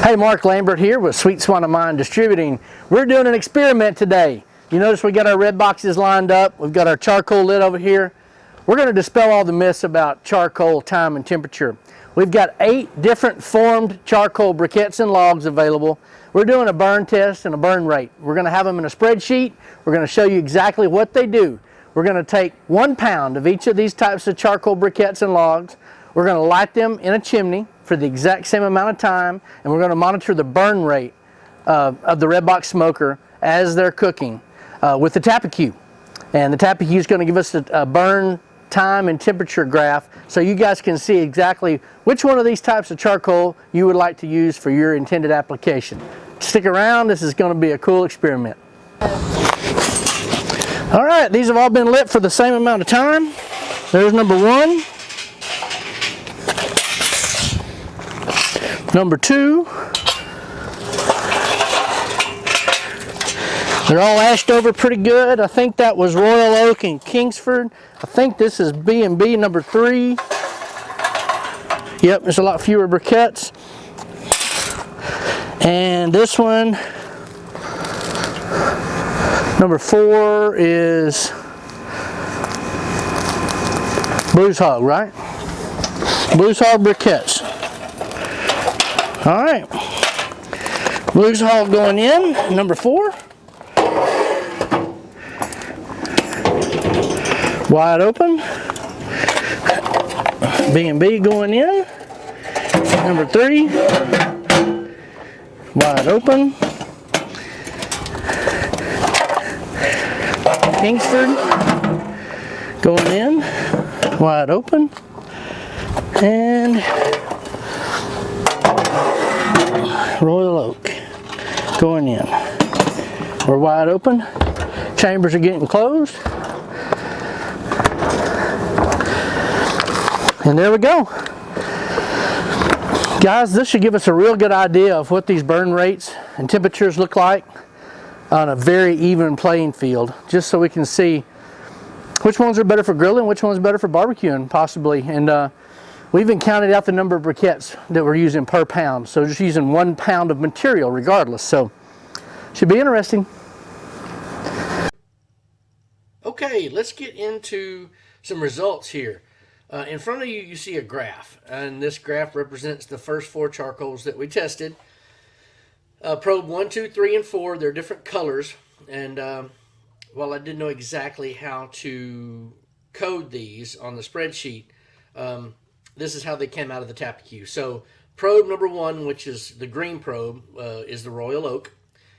Hey, Mark Lambert here with Sweet Swan of Mine Distributing. We're doing an experiment today. You notice we got our red boxes lined up. We've got our charcoal lid over here. We're going to dispel all the myths about charcoal, time, and temperature. We've got 8 different formed charcoal briquettes and logs available. We're doing a burn test and a burn rate. We're going to have them in a spreadsheet. We're going to show you exactly what they do. We're going to take 1 pound of each of these types of charcoal briquettes and logs. We're going to light them in a chimney for the exact same amount of time, and we're going to monitor the burn rate of the red box smoker as they're cooking with the Tappeque. And the Tappeque is going to give us a burn time and temperature graph so you guys can see exactly which one of these types of charcoal you would like to use for your intended application. Stick around, this is going to be a cool experiment. All right, these have all been lit for the same amount of time. There's number 1. Number 2. They're all ashed over pretty good. I think that was Royal Oak and Kingsford. I think this is B&B number 3. Yep, there's a lot fewer briquettes. And this one, number 4, is Blues Hog, right? Blues Hog Briquettes. All right, Blues Hog going in, number 4. Wide open. B&B going in, number 3. Wide open. Kingsford going in, wide open. And Royal Oak going in. We're wide open. Chambers are getting closed. And there we go. Guys, this should give us a real good idea of what these burn rates and temperatures look like on a very even playing field, just so we can see which ones are better for grilling, which ones are better for barbecuing, possibly. And we even counted out the number of briquettes that we're using per pound. So just using 1 pound of material regardless. So should be interesting. Okay, let's get into some results here. In front of you, you see a graph, and this graph represents the first 4 charcoals that we tested. Probe 1, 2, 3, and 4, they're different colors, and while I didn't know exactly how to code these on the spreadsheet, this is how they came out of the Tappeque. So probe number 1, which is the green probe, is the Royal Oak,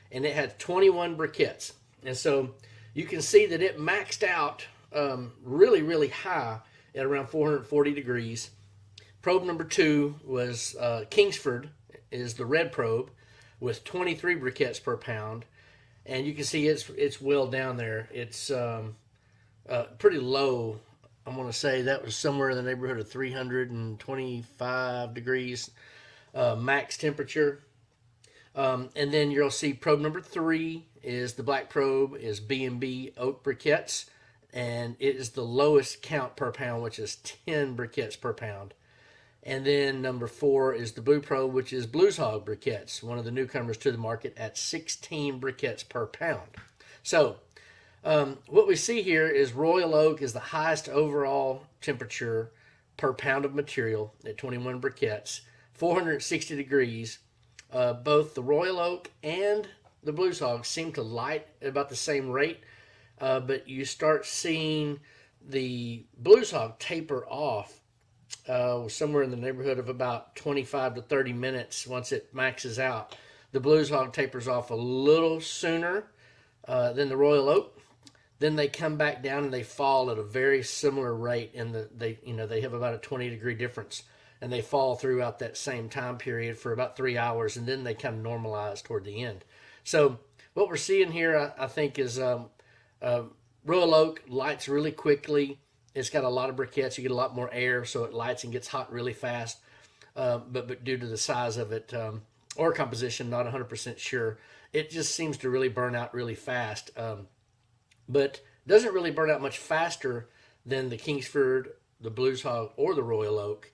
and it had 21 briquettes. And so you can see that it maxed out really, really high at around 440 degrees. Probe number 2 was Kingsford, is the red probe, with 23 briquettes per pound. And you can see it's well down there. It's pretty low. I'm going to say that was somewhere in the neighborhood of 325 degrees max temperature. And then you'll see probe number 3 is the black probe, is B&B Oak Briquettes, and it is the lowest count per pound, which is 10 briquettes per pound. And then number 4 is the blue probe, which is Blues Hog Briquettes, one of the newcomers to the market, at 16 briquettes per pound. So what we see here is Royal Oak is the highest overall temperature per pound of material at 21 briquettes, 460 degrees. Both the Royal Oak and the Blues Hog seem to light at about the same rate, but you start seeing the Blues Hog taper off somewhere in the neighborhood of about 25 to 30 minutes once it maxes out. The Blues Hog tapers off a little sooner than the Royal Oak. Then they come back down and they fall at a very similar rate, and they have about a 20-degree difference, and they fall throughout that same time period for about 3 hours, and then they kind of normalize toward the end. So what we're seeing here, I think, is Royal Oak lights really quickly. It's got a lot of briquettes. You get a lot more air, so it lights and gets hot really fast. But due to the size of it or composition, not 100% sure, it just seems to really burn out really fast. But doesn't really burn out much faster than the Kingsford, the Blues Hog, or the Royal Oak.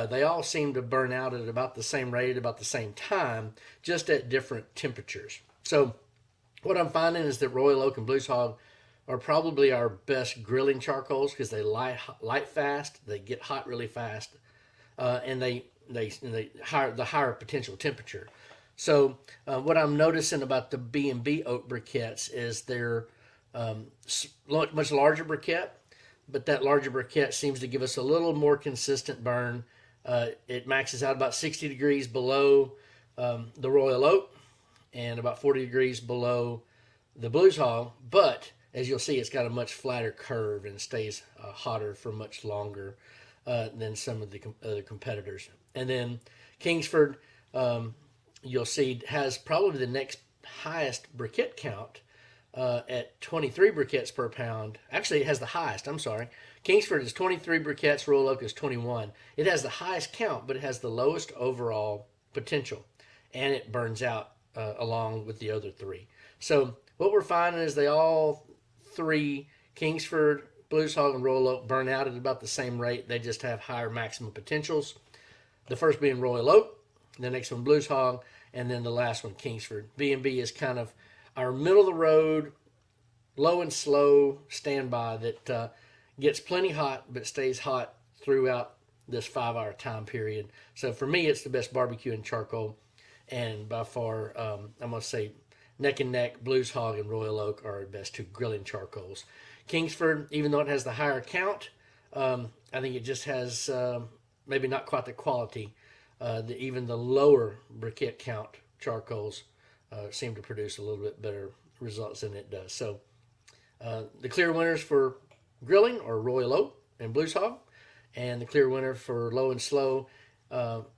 they all seem to burn out at about the same rate, about the same time, just at different temperatures. So what I'm finding is that Royal Oak and Blues Hog are probably our best grilling charcoals because they light fast, they get hot really fast, and they higher potential temperature. So what I'm noticing about the B&B Oak Briquettes is they're much larger briquette, but that larger briquette seems to give us a little more consistent burn. It maxes out about 60 degrees below the Royal Oak and about 40 degrees below the Blues Hog, but as you'll see, it's got a much flatter curve and stays hotter for much longer than some of the other competitors. And then Kingsford, you'll see, has probably the next highest briquette count at 23 briquettes per pound. Actually, it has the highest. I'm sorry. Kingsford is 23 briquettes. Royal Oak is 21. It has the highest count, but it has the lowest overall potential, and it burns out along with the other three. So what we're finding is they all three, Kingsford, Blues Hog, and Royal Oak, burn out at about the same rate. They just have higher maximum potentials. The first being Royal Oak, the next one Blues Hog, and then the last one Kingsford. B&B is kind of our middle of the road, low and slow standby that gets plenty hot but stays hot throughout this 5-hour time period. So for me, it's the best barbecue and charcoal, and by far, I'm going to say neck and neck, Blues Hog and Royal Oak are the best two grilling charcoals. Kingsford, even though it has the higher count, I think it just has maybe not quite the quality. Even the lower briquette count charcoals seem to produce a little bit better results than it does. So the clear winners for grilling are Royal Oak and Blues Hog, and the clear winner for low and slow,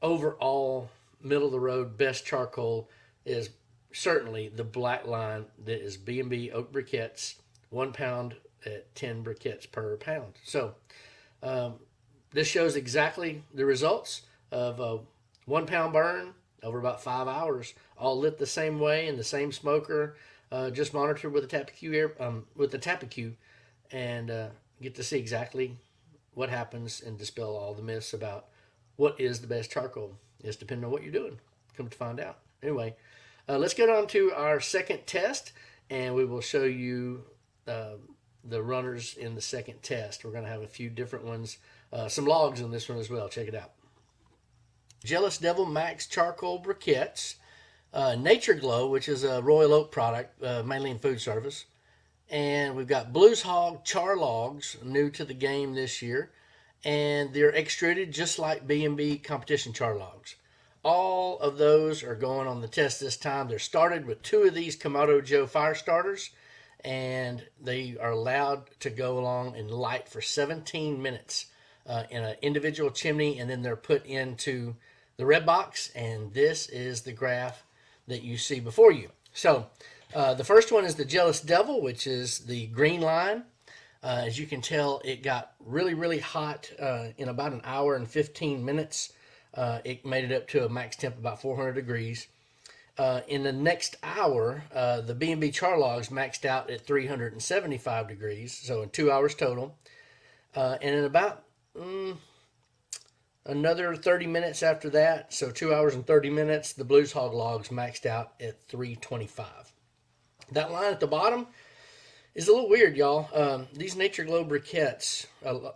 overall middle of the road best charcoal is certainly the black line that is B&B Oak Briquettes, 1 pound at 10 briquettes per pound. So this shows exactly the results of a 1 pound burn over about 5 hours, all lit the same way in the same smoker, just monitored with the Tappeque, and get to see exactly what happens and dispel all the myths about what is the best charcoal. It's depending on what you're doing. Come to find out. Anyway, let's get on to our second test, and we will show you the runners in the second test. We're going to have a few different ones, some logs in this one as well. Check it out. Jealous Devil Max Charcoal Briquettes, Nature Glow, which is a Royal Oak product, mainly in food service. And we've got Blues Hog Charlogs, new to the game this year. And they're extruded just like B&B Competition Charlogs. All of those are going on the test this time. They're started with 2 of these Kamado Joe fire starters, and they are allowed to go along and light for 17 minutes in an individual chimney, and then they're put into the red box, and this is the graph that you see before you. So the first one is the Jealous Devil, which is the green line. As you can tell, it got really, really hot in about an hour and 15 minutes. It made it up to a max temp about 400 degrees. In the next hour, the B&B Charlogs maxed out at 375 degrees, so in 2 hours total. And in about another 30 minutes after that, so 2 hours and 30 minutes, the Blues Hog Logs maxed out at 325. That line at the bottom is a little weird, y'all. These Nature Glow Briquettes,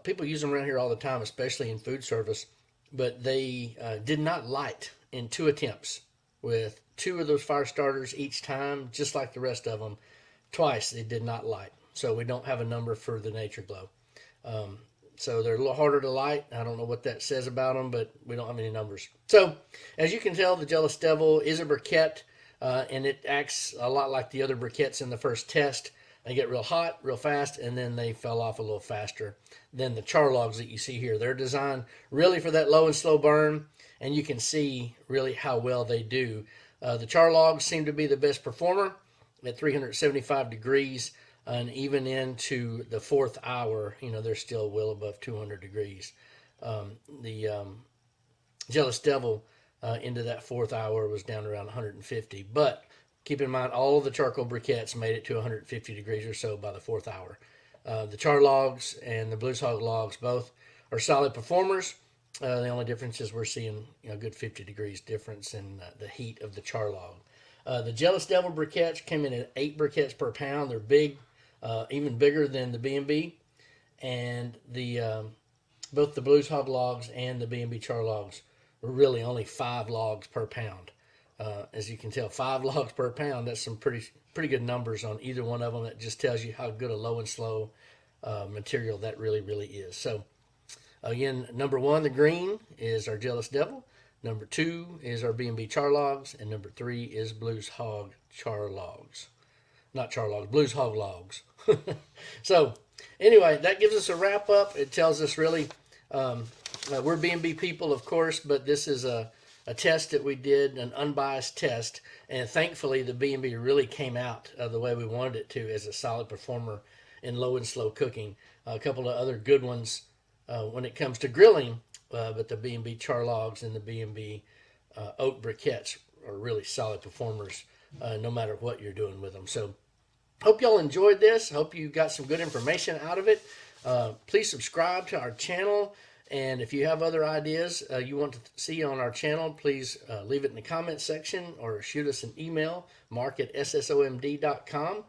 people use them around here all the time, especially in food service, but they did not light in 2 attempts with 2 of those fire starters each time, just like the rest of them. Twice they did not light, so we don't have a number for the Nature Glow. So they're a little harder to light. I don't know what that says about them, but we don't have any numbers. So as you can tell, the Jealous Devil is a briquette, and it acts a lot like the other briquettes in the first test. They get real hot, real fast, and then they fell off a little faster than the Charlogs that you see here. They're designed really for that low and slow burn, and you can see really how well they do. The Charlogs seem to be the best performer at 375 degrees, and even into the 4th hour, they're still well above 200 degrees. The Jealous Devil into that 4th hour was down around 150, but keep in mind, all of the charcoal briquettes made it to 150 degrees or so by the 4th hour. The Charlogs and the Blues Hog Logs both are solid performers. The only difference is we're seeing a good 50 degrees difference in the heat of the char log. The Jealous Devil briquettes came in at 8 briquettes per pound. They're big, even bigger than the B&B. And the both the Blues Hog Logs and the B&B Charlogs were really only 5 logs per pound. As you can tell, 5 logs per pound, that's some pretty good numbers on either one of them. That just tells you how good a low and slow material that really is. So again, number 1, the green, is our Jealous Devil. Number 2 is our B&B Charlogs, and number 3 is Blues Hog Charlogs. Not Charlogs, Blues Hog Logs. So anyway, that gives us a wrap up. It tells us really, we're B&B people, of course, but this is a test that we did, an unbiased test, and thankfully the B&B really came out the way we wanted it to, as a solid performer in low and slow cooking. A couple of other good ones when it comes to grilling, but the B&B Charlogs and the B&B Oak Briquettes are really solid performers no matter what you're doing with them. So hope y'all enjoyed this. Hope you got some good information out of it. Please subscribe to our channel, and if you have other ideas you want to see on our channel, please leave it in the comment section or shoot us an email, mark@ssomd.com.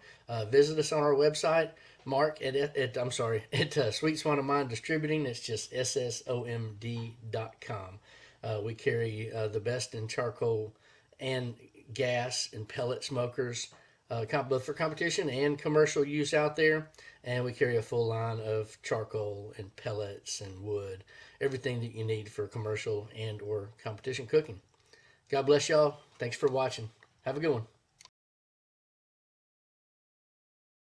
Visit us on our website, Mark at Sweet Swan of Mine Distributing. It's just ssomd.com. We carry the best in charcoal and gas and pellet smokers, both for competition and commercial use out there. And we carry a full line of charcoal and pellets and wood, everything that you need for commercial and or competition cooking. God bless y'all. Thanks for watching. Have a good one.